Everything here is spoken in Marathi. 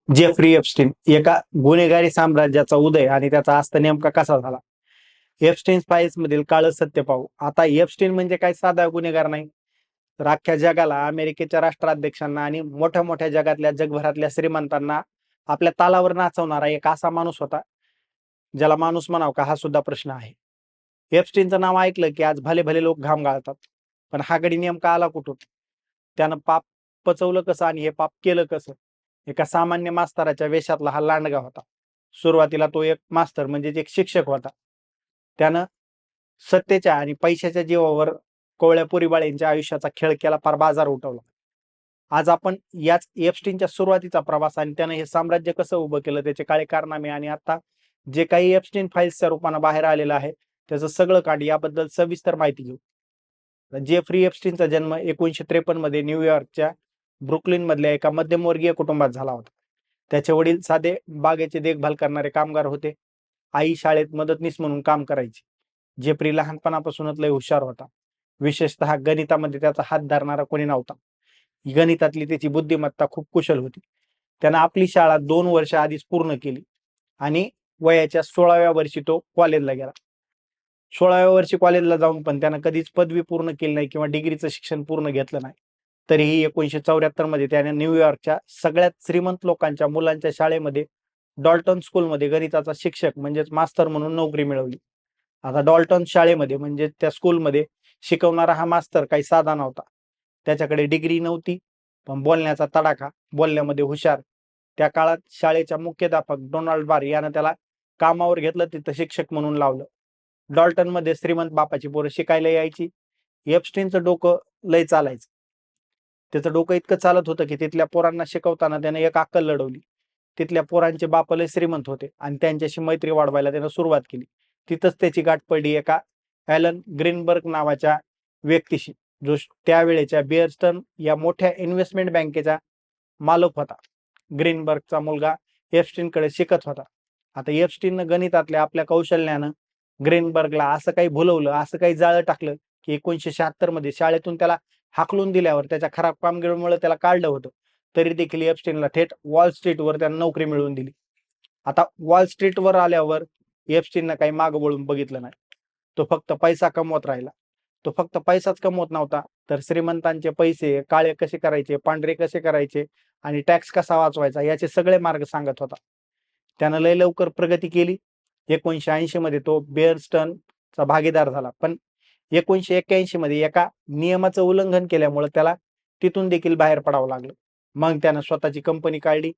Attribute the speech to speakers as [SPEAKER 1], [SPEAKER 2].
[SPEAKER 1] जेफ्री एप्स्टीन एका गुन्हेगारी साम्राज्याचा उदय आणि त्याचा अस्त नेमका कसा झाला. एप्स्टीन फाईल्स मधील काळं सत्य पाहू. आता एप्स्टीन म्हणजे काही साधा गुन्हेगार नाही, तर अख्ख्या जगाला, अमेरिकेच्या राष्ट्राध्यक्षांना आणि मोठ्या मोठ्या जगातल्या जगभरातल्या श्रीमंतांना आपल्या तालावर नाचवणारा एक असा माणूस होता, ज्याला माणूस म्हणाव का हा सुद्धा प्रश्न आहे. एप्स्टीनचं नाव ऐकलं की आज भले भले लोक घाम गाळतात, पण हा गडी नेमका आला कुठून, त्यानं पाप पचवलं कसं आणि हे पाप केलं कसं. एका सामान्य मास्तराच्या वेशातला हा लांडगा होता. सुरुवातीला तो एक मास्तर म्हणजेच एक शिक्षक होता. त्यानं सत्तेच्या आणि पैशाच्या जीवावर कोवळ्या पोरीबाळींच्या आयुष्याचा खेळ केला, पार बाजार उठवला. आज आपण याच एप्स्टीनच्या सुरुवातीचा प्रवास आणि त्यानं हे साम्राज्य कसं उभं केलं, त्याचे काळे कारनामे आणि आता जे काही एप्स्टीन फाईल्सच्या रूपानं बाहेर आलेलं आहे त्याचं सगळं कांड याबद्दल सविस्तर माहिती घेऊ. जेफ्री एप्स्टीनचा जन्म 1953 मध्ये न्यूयॉर्कच्या ब्रुकलिन मधल्या एका मध्यमवर्गीय कुटुंबात झाला होता. त्याचे वडील साधे बागेची देखभाल करणारे कामगार होते. आई शाळेत मदतनीस म्हणून काम करायची. जेफ्री लहानपणापासूनच लय हुशार होता. विशेषतः गणितामध्ये त्याचा हात धरणारा कोणी नव्हता. गणितातली त्याची बुद्धिमत्ता खूप कुशल होती. त्यानं आपली शाळा 2 वर्ष आधीच पूर्ण केली आणि वयाच्या 16व्या वर्षी तो कॉलेजला गेला. 16व्या वर्षी कॉलेजला जाऊन पण त्यानं कधीच पदवी पूर्ण केली नाही किंवा डिग्रीचं शिक्षण पूर्ण घेतलं नाही. तरीही 1974 मध्ये त्याने न्यूयॉर्कच्या सगळ्यात श्रीमंत लोकांच्या मुलांच्या शाळेमध्ये डॉल्टन स्कूलमध्ये गणिताचा शिक्षक म्हणजेच मास्तर म्हणून नोकरी मिळवली. आता डॉल्टन शाळेमध्ये म्हणजे त्या स्कूलमध्ये शिकवणारा हा मास्तर काही साधा नव्हता. त्याच्याकडे डिग्री नव्हती, पण बोलण्याचा तडाखा, बोलण्यामध्ये हुशार. त्या काळात शाळेच्या मुख्याध्यापक डोनाल्ड बार यानं त्याला कामावर घेतलं, तिथं शिक्षक म्हणून लावलं. डॉल्टन मध्ये श्रीमंत बापाची पोरं शिकायला यायची. एप्स्टीनचं डोकं लय चालायचं. त्याचं डोकं इतकं चालत होतं की तिथल्या पोरांना शिकवताना त्याने एक अक्कल लढवली. तिथल्या पोरांचे बाप लय श्रीमंत होते आणि त्यांच्याशी मैत्री वाढवायला त्यानं सुरुवात केली. तिथंच त्याची गाठ पडली एका ॲलन ग्रीनबर्ग नावाच्या व्यक्तीशी, जो त्यावेळेच्या बिअरस्टन या मोठ्या इन्व्हेस्टमेंट बँकेचा मालक होता. ग्रीनबर्गचा मुलगा एप्स्टीनकडे शिकत होता. आता एप्स्टीननं गणितातल्या आपल्या कौशल्यानं ग्रीनबर्गला असं काही भुलवलं, असं काही जाळं टाकलं की 1976 मध्ये शाळेतून त्याला हाकलून दिल्यावर, त्याच्या खराब कामगिरीमुळे त्याला काढलं होतं, तरी देखील एप्स्टीनला थेट वॉल स्ट्रीटवर त्यानं नोकरी मिळवून दिली. आता वॉल स्ट्रीटवर आल्यावर एप्स्टीननं काही मागं वळून बघितलं नाही. तो फक्त पैसा कमवत राहिला. तो फक्त पैसाच कमवत नव्हता, तर श्रीमंतांचे पैसे काळे कसे करायचे, पांढरे कसे करायचे आणि टॅक्स कसा वाचवायचा याचे सगळे मार्ग सांगत होता. त्यानं लय लवकर प्रगती केली. 1980 मध्ये तो बेअरस्टनचा भागीदार झाला, पण 1981 मध्ये एका नियमाचं उल्लंघन केल्यामुळे त्याला तिथून देखील बाहेर पडावं लागलं. मग त्यानं स्वतःची कंपनी काढली